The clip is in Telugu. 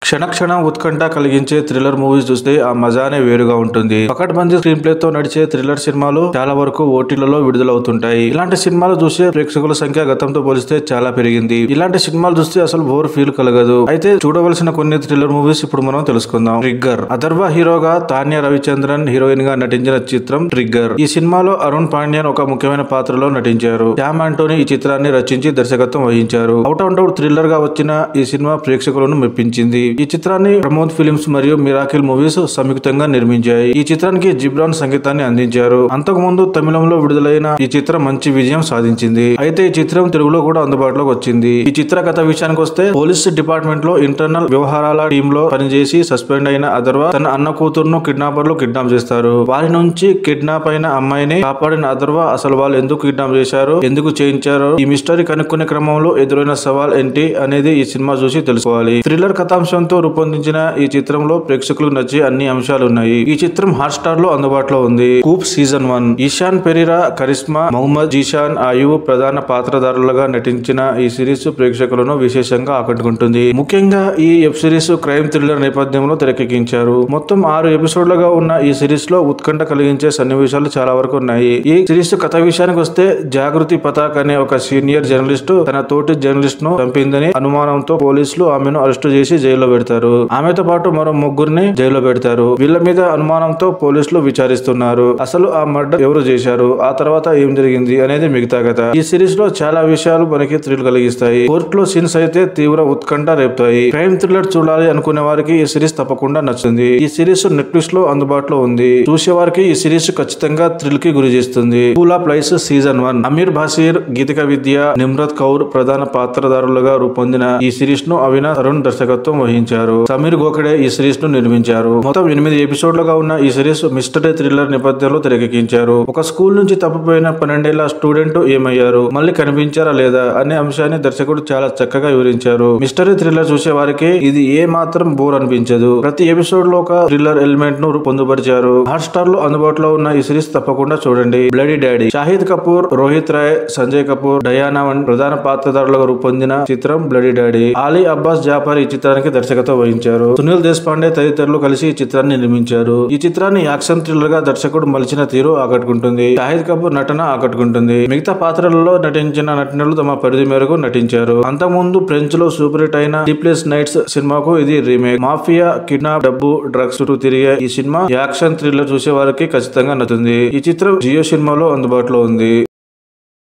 క్షణక్షణం ఉత్కంఠ కలిగించే థ్రిల్లర్ మూవీస్ చూస్తే ఆ మజానే వేరుగా ఉంటుంది. పకడ్బందీ స్క్రీన్ ప్లే తో నడిచే థ్రిల్లర్ సినిమాలు చాలా వరకు ఓటీలలో విడుదలవుతుంటాయి. ఇలాంటి సినిమాలు చూసే ప్రేక్షకుల సంఖ్య గతంతో పోలిస్తే చాలా పెరిగింది. ఇలాంటి సినిమాలు చూస్తే అసలు బోర్ ఫీల్ కలగదు. అయితే చూడవలసిన కొన్ని థ్రిల్లర్ మూవీస్ ఇప్పుడు మనం తెలుసుకుందాం. ట్రిగ్గర్. అథర్వ హీరోగా, తాన్యా రవిచంద్రన్ హీరోయిన్ గా నటించిన చిత్రం ట్రిగ్గర్. ఈ సినిమాలో అరుణ్ పాండ్యన్ ఒక ముఖ్యమైన పాత్రలో నటించారు. శామ్ ఆంటోనీ ఈ చిత్రాన్ని రచించి దర్శకత్వం వహించారు. అవుట్ అండ్ అవుట్ థ్రిల్లర్ గా వచ్చిన ఈ సినిమా ప్రేక్షకులను మెప్పించింది. ఈ చిత్రాన్ని ప్రమోద్ ఫిలిమ్స్ మరియు మిరాకిల్ మూవీస్ సంయుక్తంగా నిర్మించాయి. ఈ చిత్రానికి జిబ్రాన్ సంగీతాన్ని అందించారు. అంతకు ముందు తమిళంలో విడుదలైన ఈ చిత్రం మంచి విజయం సాధించింది. అయితే ఈ చిత్రం తెలుగులో కూడా అందుబాటులోకి వచ్చింది. ఈ చిత్ర కథ విషయానికి వస్తే, పోలీస్ డిపార్ట్మెంట్ లో ఇంటర్నల్ వ్యవహారాల టీమ్ లో పనిచేసి సస్పెండ్ అయిన అథర్వ తన అన్న కూతురును కిడ్నాపర్లు కిడ్నాప్ చేస్తారు. వారి నుంచి కిడ్నాప్ అయిన అమ్మాయిని కాపాడిన అథర్వ అసలు వాళ్ళు ఎందుకు కిడ్నాప్ చేశారు, ఎందుకు చేయించారో ఈ మిస్టరీ కనుక్కునే క్రమంలో ఎదురైన సవాల్ ఏంటి అనేది ఈ సినిమా చూసి తెలుసుకోవాలి. థ్రిల్లర్ కథాంశంతో రూపొందించిన ఈ చిత్రంలో ప్రేక్షకులకు నచ్చే అన్ని అంశాలు ఉన్నాయి. ఈ చిత్రం హాట్ స్టార్ లో అందుబాటులో ఉంది. కూప్ సీజన్ 1. ఇషాన్ పెరీరా, కరిష్మా, మొహమ్మద్ జీషాన్, అయూబ్ ప్రధాన పాత్రధారులుగా నటించిన ఈ సిరీస్ ప్రేక్షకులను విశేషంగా ఆకట్టుకుంటుంది. ముఖ్యంగా ఈ వెబ్ సిరీస్ క్రైమ్ థ్రిల్లర్ నేపథ్యంలో తెరకెక్కించారు. మొత్తం 6 ఎపిసోడ్లుగా ఉన్న ఈ సిరీస్ లో ఉత్కంఠ కలిగించే సన్నివేశాలు చాలా వరకు ఉన్నాయి. ఈ సిరీస్ కథ విషయానికి వస్తే, జాగృతి పతాక్ అనే ఒక సీనియర్ జర్నలిస్టు తన తోటి జర్నలిస్ట్ ను చంపిందని అనుమానంతో పోలీసులు ఆమెను అరెస్టు చేసి జైల్లో పెడతారు. ఆమెతో పాటు మరో 3 జైల్లో పెడతారు. వీళ్ళ మీద అనుమానంతో పోలీసులు విచారిస్తున్నారు. అసలు ఆ మర్డర్ ఎవరు చేశారు, ఆ తర్వాత ఏం జరిగింది అనేది మిగతా కథ. ఈ సిరీస్ లో చాలా విషయాలు మనకి థ్రిల్ కలిగిస్తాయి. కోర్టులో సీన్స్ అయితే తీవ్ర ఉత్కంఠ రేపుతాయి. క్రైమ్ థ్రిల్లర్ చూడాలి అనుకునే వారికి ఈ సిరీస్ తప్పకుండా నచ్చుతుంది. ఈ సిరీస్ నెట్ఫ్లిక్స్ లో అందుబాటులో ఉంది. చూసే వారికి ఈ సిరీస్ ఖచ్చితంగా థ్రిల్ కి గురి చేస్తుంది. School of life season 1. Aamir Basir, Geetika Vidya, Nimrat Kaur ప్రధాన పాత్రధారులుగా రూపొందిన ఈ సిరీస్ ను అవినాష్ అరుణ్ దర్శకత్వం వహించారు. సమీర్ గోఖడే ఈ సిరీస్ ను నిర్మించారు. మొత్తం 8 ఎపిసోడ్లుగా ఉన్న ఈ సిరీస్ మిస్టరీ థ్రిల్లర్ నేపథ్యంలో తెరకెక్కించారు. ఒక స్కూల్ నుంచి తప్పిపోయిన 12 ఏళ్ల స్టూడెంట్ ఏమయ్యారు, మళ్ళీ కనిపించారా లేదా అనే అంశాన్ని దర్శకుడు చాలా చక్కగా వివరించారు. మిస్టరీ థ్రిల్లర్ చూసే వారికి ఇది ఏ మాత్రం బోర్ అనిపించదు. ప్రతి ఎపిసోడ్ లో ఒక థ్రిల్లర్ ఎలిమెంట్ ను పొందుపరిచారు. హాట్ స్టార్ లో అందుబాటులో ఉన్న ఈ సిరీస్ తప్పకుండా చూడండి. Bloody daddy. Shahid Kapoor, Rohit Roy, Sanjay Kapoor, Diana ప్రధాన పాత్రధారులుగా రూపొందిన చిత్రం బ్లడీ డాడీ. ఆలీ అబ్బాస్ జాఫర్ ఈ చిత్రానికి దర్శకత్వం వహించారు. సునీల్ దేశపాండే తదితరులు కలిసి ఈ చిత్రాన్ని నిర్మించారు. ఈ చిత్రాన్ని యాక్షన్ థ్రిల్లర్ గా దర్శకుడు మలిచిన తీరు ఆకట్టుకుంటుంది. షాహిద్ కపూర్ నటన ఆకట్టుకుంటుంది. మిగతా పాత్రలలో నటించిన నటులు తమ పరిధి మేరకు నటించారు. అంతకుముందు ఫ్రెంచ్ లో సూపర్ హిట్ అయిన స్లీప్లెస్ నైట్స్ సినిమాకు ఇది రీమేక్. మాఫియా, కిడ్నాప్, డబ్బు, డ్రగ్స్ చుట్టూ తిరిగే ఈ సినిమా యాక్షన్ థ్రిల్లర్ చూసే వారికి ఖచ్చితంగా నచ్చుతుంది. ఈ చిత్రం జియో సినిమాలో అందుబాటులో ఉంది.